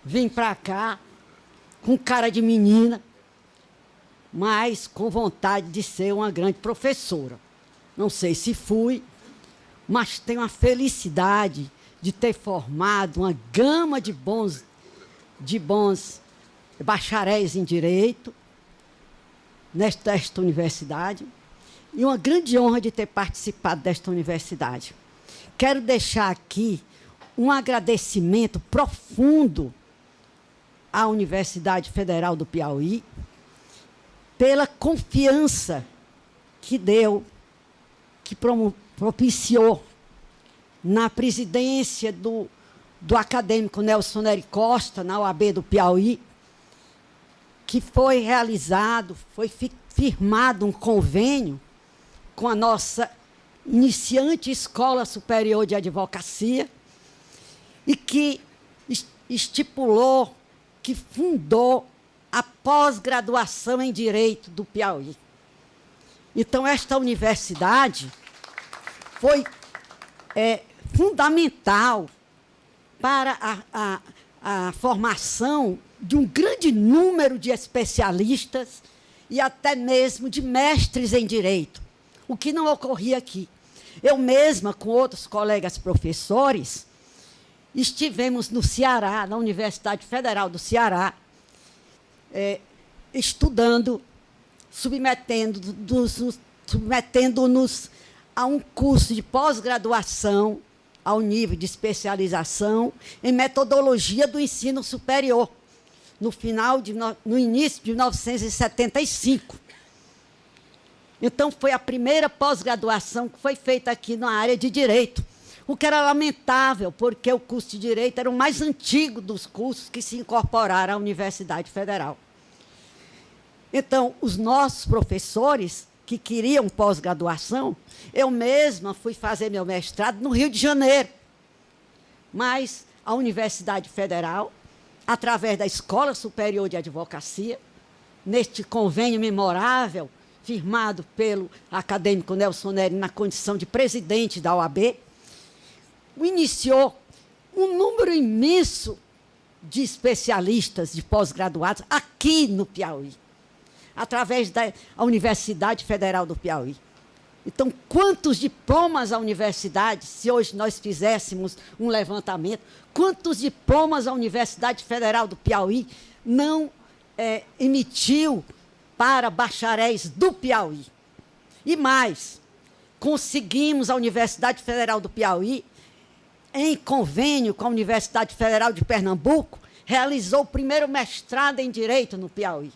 Vim para cá com cara de menina, mas com vontade de ser uma grande professora. Não sei se fui, mas tenho a felicidade de ter formado uma gama de bons bacharéis em Direito nesta universidade, e uma grande honra de ter participado desta universidade. Quero deixar aqui um agradecimento profundo à Universidade Federal do Piauí pela confiança que deu, que propiciou na presidência do acadêmico Nelson Nery Costa, na OAB do Piauí, que foi realizado, foi firmado um convênio com a nossa iniciante Escola Superior de Advocacia, e que estipulou, que fundou a pós-graduação em Direito do Piauí. Então, esta universidade foi fundamental para a formação de um grande número de especialistas e até mesmo de mestres em Direito, o que não ocorria aqui. Eu mesma, com outros colegas professores, estivemos no Ceará, na Universidade Federal do Ceará, estudando, submetendo-nos a um curso de pós-graduação, ao nível de especialização, em metodologia do ensino superior, no início de 1975. Então, foi a primeira pós-graduação que foi feita aqui na área de Direito, o que era lamentável, porque o curso de Direito era o mais antigo dos cursos que se incorporaram à Universidade Federal. Então, os nossos professores que queriam pós-graduação, eu mesma fui fazer meu mestrado no Rio de Janeiro, mas a Universidade Federal, através da Escola Superior de Advocacia, neste convênio memorável, firmado pelo acadêmico Nelson Nery na condição de presidente da OAB, iniciou um número imenso de especialistas, de pós-graduados, aqui no Piauí, através da Universidade Federal do Piauí. Então, quantos diplomas a universidade, se hoje nós fizéssemos um levantamento, quantos diplomas a Universidade Federal do Piauí não emitiu para bacharéis do Piauí? E mais, conseguimos a Universidade Federal do Piauí, em convênio com a Universidade Federal de Pernambuco, realizou o primeiro mestrado em Direito no Piauí.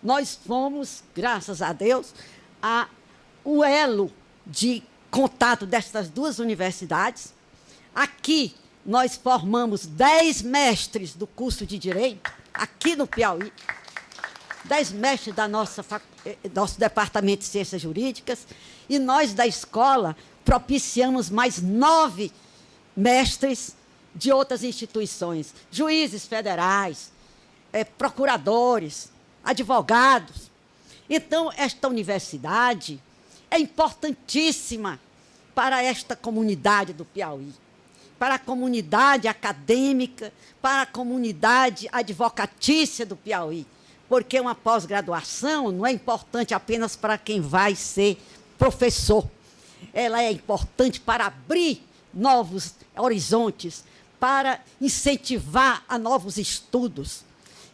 Nós fomos, graças a Deus, o elo de contato destas duas universidades. Aqui, nós formamos 10 mestres do curso de Direito, aqui no Piauí, 10 mestres da nosso Departamento de Ciências Jurídicas, e nós, da escola, propiciamos mais 9 mestres de outras instituições, juízes federais, procuradores, advogados. Então, esta universidade é importantíssima para esta comunidade do Piauí, para a comunidade acadêmica, para a comunidade advocatícia do Piauí, porque uma pós-graduação não é importante apenas para quem vai ser professor. Ela é importante para abrir novos horizontes, para incentivar a novos estudos.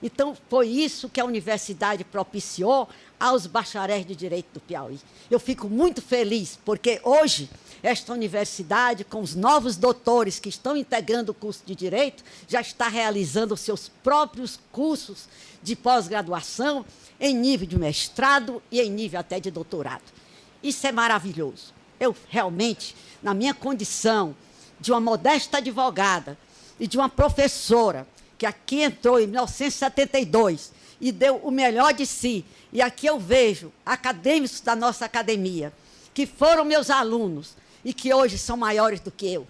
Então, foi isso que a universidade propiciou aos bacharéis de Direito do Piauí. Eu fico muito feliz, porque hoje, esta universidade, com os novos doutores que estão integrando o curso de Direito, já está realizando os seus próprios cursos de pós-graduação em nível de mestrado e em nível até de doutorado. Isso é maravilhoso. Eu, realmente, na minha condição de uma modesta advogada e de uma professora, que aqui entrou em 1972 e deu o melhor de si, e aqui eu vejo acadêmicos da nossa academia, que foram meus alunos e que hoje são maiores do que eu.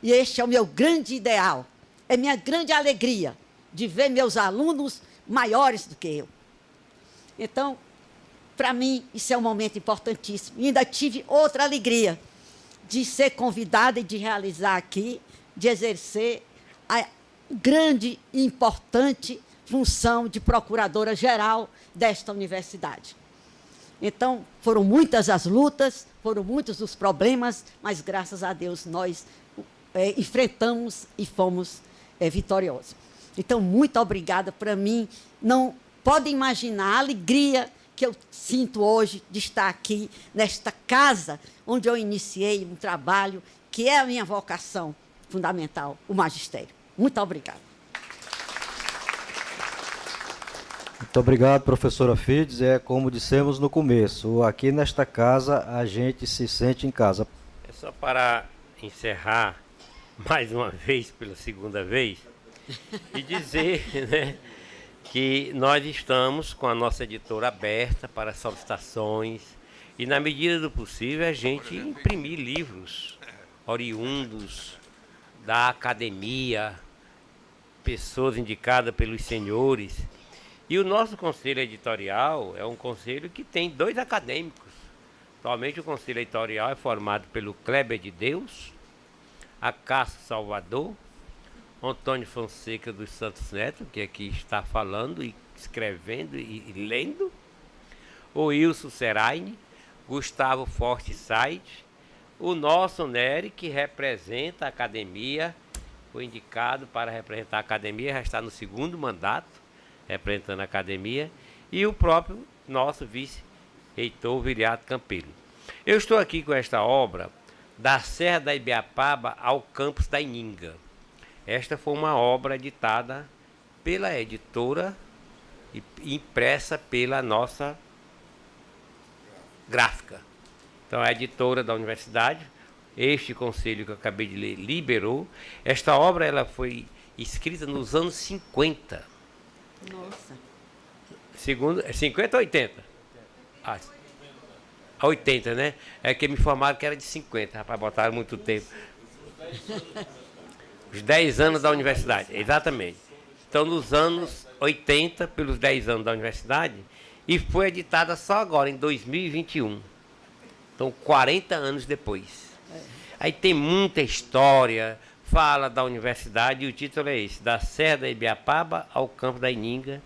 E este é o meu grande ideal, é minha grande alegria de ver meus alunos maiores do que eu. Então, para mim, isso é um momento importantíssimo. E ainda tive outra alegria de ser convidada e de realizar aqui, de exercer a grande e importante função de procuradora-geral desta universidade. Então, foram muitas as lutas, foram muitos os problemas, mas, graças a Deus, nós enfrentamos e fomos vitoriosos. Então, muito obrigada. Para mim, não podem imaginar a alegria que eu sinto hoje de estar aqui, nesta casa, onde eu iniciei um trabalho que é a minha vocação fundamental, o magistério. Muito obrigada. Muito obrigado, professora Fides. É como dissemos no começo, aqui nesta casa a gente se sente em casa. É só para encerrar mais uma vez, pela segunda vez, e dizer, né, que nós estamos com a nossa editora aberta para solicitações e, na medida do possível, a gente imprimir livros oriundos da academia, pessoas indicadas pelos senhores. E o nosso conselho editorial é um conselho que tem 2 acadêmicos. Atualmente o conselho editorial é formado pelo Kleber de Deus, Acácio Salvador, Antônio Fonseca dos Santos Neto, que aqui está falando e escrevendo e lendo, o Wilson Seraine, Gustavo Forte Said, o nosso Nery, que representa a academia, foi indicado para representar a academia, já está no 2º mandato, representando a academia, e o próprio nosso vice-reitor Viriato Campelo. Eu estou aqui com esta obra, Da Serra da Ibiapaba ao Campus da Ininga. Esta foi uma obra editada pela editora e impressa pela nossa gráfica. Então, a editora da universidade, este conselho que eu acabei de ler, liberou. Esta obra ela foi escrita nos anos 50. Nossa. 50 ou 80? 80, né? É que me informaram que era de 50, rapaz, botaram muito tempo. Os 10 anos da universidade, exatamente. Então, nos anos 80, pelos 10 anos da universidade, e foi editada só agora, em 2021. Então, 40 anos depois. Aí tem muita história, fala da universidade, e o título é esse, Da Serra da Ibiapaba ao Campo da Ininga,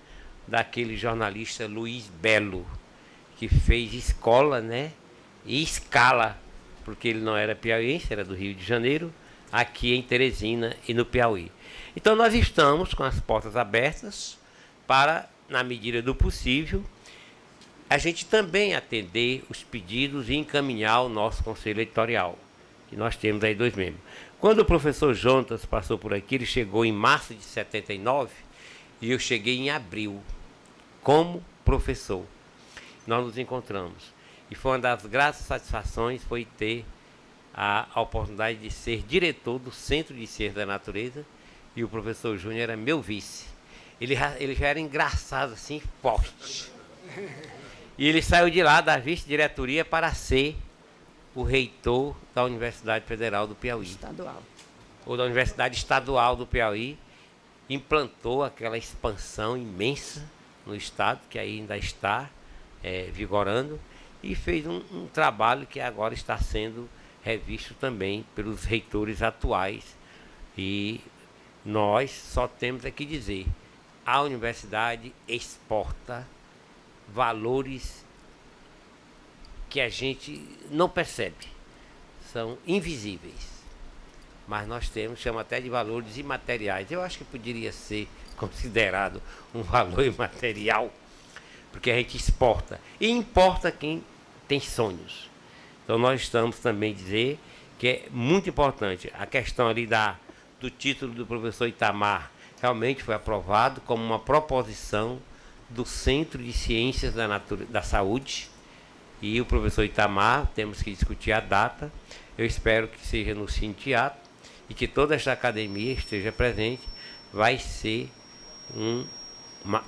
daquele jornalista Luiz Belo, que fez escola, né, e escala, porque ele não era piauiense, era do Rio de Janeiro, aqui em Teresina e no Piauí. Então, nós estamos com as portas abertas para, na medida do possível, a gente também atender os pedidos e encaminhar o nosso conselho editorial, que nós temos aí 2 membros. Quando o professor Jonas passou por aqui, ele chegou em março de 79 e eu cheguei em abril, como professor. Nós nos encontramos. E foi uma das gratas satisfações foi ter a oportunidade de ser diretor do Centro de Ciência da Natureza, e o professor Júnior era meu vice. Ele já era engraçado assim, forte. E ele saiu de lá da vice-diretoria para ser o reitor da Universidade Federal do Piauí. Estadual. ou da Universidade Estadual do Piauí, implantou aquela expansão imensa no estado, que ainda está vigorando, e fez um trabalho que agora está sendo revisto também pelos reitores atuais. E nós só temos que dizer, a universidade exporta valores que a gente não percebe, são invisíveis, mas nós temos, chama até de valores imateriais. Eu acho que poderia ser considerado um valor imaterial, porque a gente exporta e importa quem tem sonhos. Então nós estamos também a dizer que é muito importante a questão ali do título do professor Itamar, realmente foi aprovado como uma proposição do Centro de Ciências da Saúde, e o professor Itamar, temos que discutir a data. Eu espero que seja no Cintiato e que toda esta academia esteja presente. Vai ser um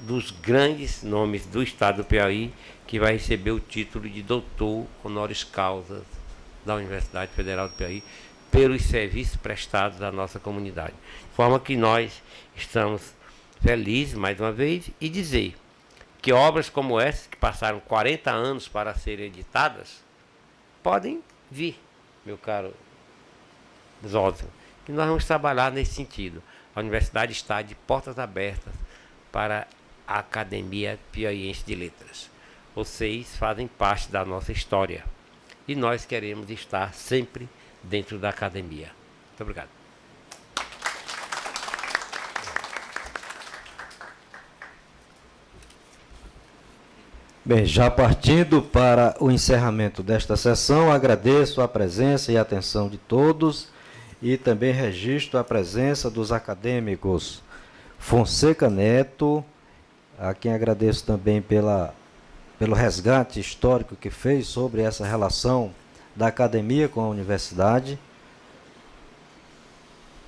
dos grandes nomes do estado do Piauí que vai receber o título de doutor honoris causa da Universidade Federal do Piauí pelos serviços prestados à nossa comunidade. De forma que nós estamos felizes, mais uma vez, e dizer que obras como essa, que passaram 40 anos para serem editadas, podem vir, meu caro Zózimo, que nós vamos trabalhar nesse sentido. A universidade está de portas abertas para a Academia Piauiense de Letras. Vocês fazem parte da nossa história e nós queremos estar sempre dentro da academia. Muito obrigado. Bem, já partindo para o encerramento desta sessão, agradeço a presença e a atenção de todos e também registro a presença dos acadêmicos Fonseca Neto, a quem agradeço também pelo resgate histórico que fez sobre essa relação da academia com a universidade.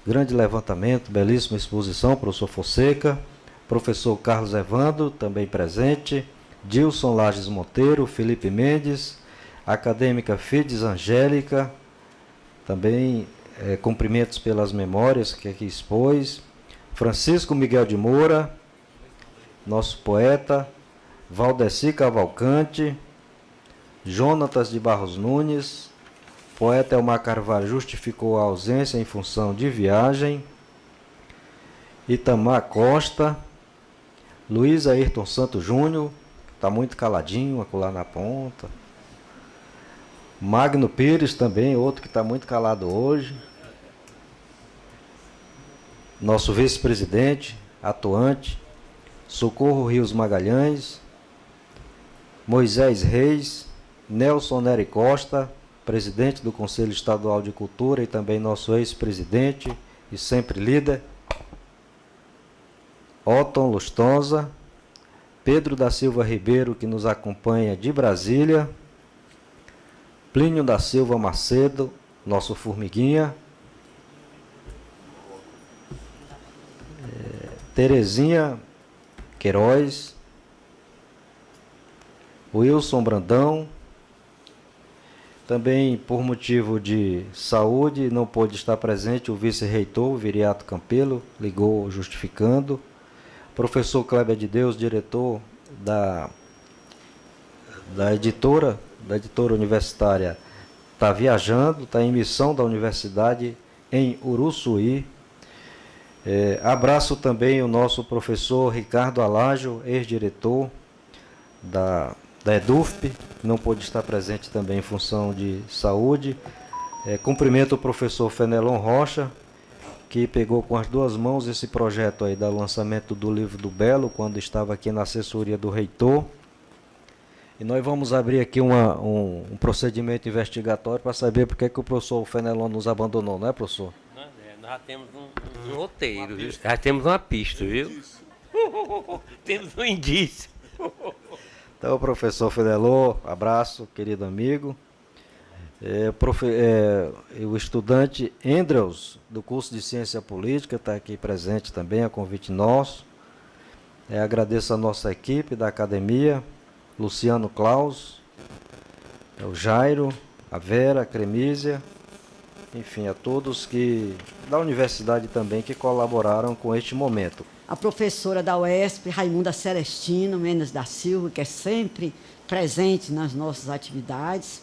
Grande levantamento, belíssima exposição, professor Fonseca, professor Carlos Evandro, também presente, Dilson Lages Monteiro, Felipe Mendes, acadêmica Fides Angélica, também cumprimentos pelas memórias que aqui expôs, Francisco Miguel de Moura, nosso poeta, Valdeci Cavalcante, Jonatas de Barros Nunes, poeta Elmar Carvalho justificou a ausência em função de viagem, Itamar Costa, Luiz Ayrton Santos Júnior, está muito caladinho, acolá na ponta. Magno Pires também, outro que está muito calado hoje. Nosso vice-presidente, atuante, Socorro Rios Magalhães, Moisés Reis, Nelson Nery Costa, presidente do Conselho Estadual de Cultura e também nosso ex-presidente e sempre líder, Otton Lustosa, Pedro da Silva Ribeiro, que nos acompanha de Brasília, Plínio da Silva Macedo, nosso formiguinha, Terezinha Queiroz, Wilson Brandão, também por motivo de saúde não pôde estar presente o vice-reitor, Viriato Campelo, ligou justificando, professor Kleber de Deus, diretor da editora universitária, está viajando, está em missão da universidade em Uruçuí. Abraço também o nosso professor Ricardo Alágio, ex-diretor da EDUFP, não pôde estar presente também em função de saúde. Cumprimento o professor Fenelon Rocha, que pegou com as duas mãos esse projeto aí do lançamento do livro do Belo, quando estava aqui na assessoria do reitor. E nós vamos abrir aqui um procedimento investigatório para saber por que o professor Fenelon nos abandonou, não é, professor? Nós já temos um roteiro, viu? Já temos uma pista, viu? Temos um indício. Então, professor Fenelon, abraço, querido amigo. O estudante Endreus, do curso de Ciência Política, está aqui presente também, a convite nosso. Agradeço a nossa equipe da academia, Luciano Claus, o Jairo, a Vera, a Cremísia, enfim, a todos da universidade também que colaboraram com este momento. A professora da UESP, Raimunda Celestino Mendes da Silva, que é sempre presente nas nossas atividades.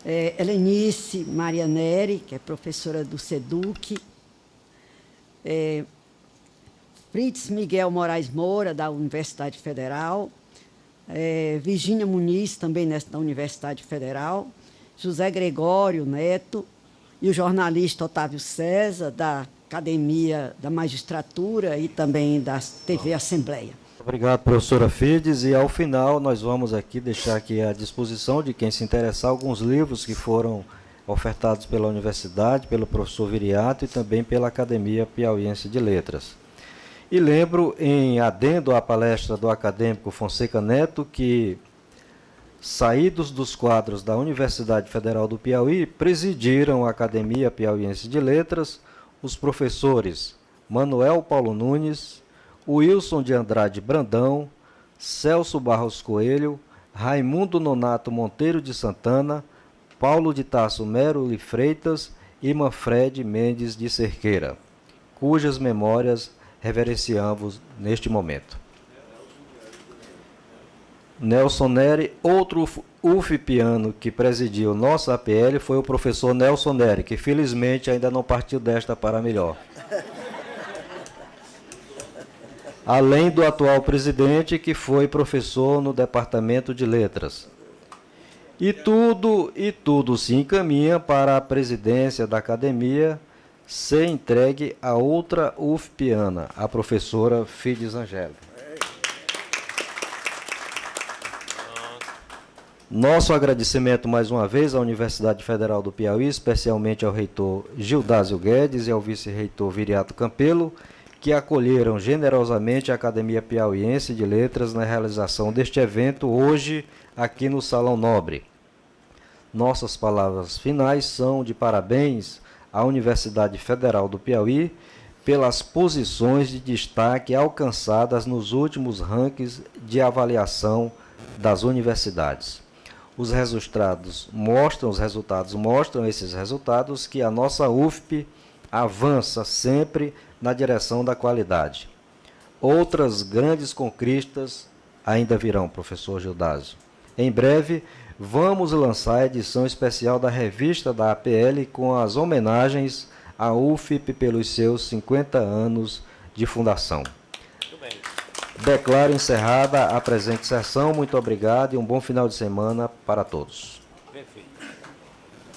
Helenice Maria Neri, que é professora do SEDUC. Fritz Miguel Moraes Moura, da Universidade Federal. Virgínia Muniz, também da Universidade Federal. José Gregório Neto e o jornalista Otávio César, da Academia da Magistratura e também da TV Assembleia. Obrigado, professora Fides. E, ao final, nós vamos aqui deixar aqui à disposição de quem se interessar alguns livros que foram ofertados pela universidade, pelo professor Viriato e também pela Academia Piauiense de Letras. E lembro, em adendo à palestra do acadêmico Fonseca Neto, que, saídos dos quadros da Universidade Federal do Piauí, presidiram a Academia Piauiense de Letras os professores Manuel Paulo Nunes, Wilson de Andrade Brandão, Celso Barros Coelho, Raimundo Nonato Monteiro de Santana, Paulo de Tasso Mero de Freitas e Manfred Mendes de Cerqueira, cujas memórias reverenciamos neste momento. Nelson Neri, outro UFPiano que presidiu nossa APL foi o professor Nelson Neri, que felizmente ainda não partiu desta para melhor. Além do atual presidente, que foi professor no Departamento de Letras. E tudo se encaminha para a presidência da academia ser entregue a outra UFPiana, a professora Fides Angélica. Nosso agradecimento mais uma vez à Universidade Federal do Piauí, especialmente ao reitor Gildásio Guedes e ao vice-reitor Viriato Campelo, que acolheram generosamente a Academia Piauiense de Letras na realização deste evento hoje aqui no Salão Nobre. Nossas palavras finais são de parabéns à Universidade Federal do Piauí pelas posições de destaque alcançadas nos últimos rankings de avaliação das universidades. Os resultados mostram esses resultados que a nossa UFP avança sempre na direção da qualidade. Outras grandes conquistas ainda virão, professor Gildásio. Em breve, vamos lançar a edição especial da revista da APL com as homenagens à UFP pelos seus 50 anos de fundação. Declaro encerrada a presente sessão. Muito obrigado e um bom final de semana para todos.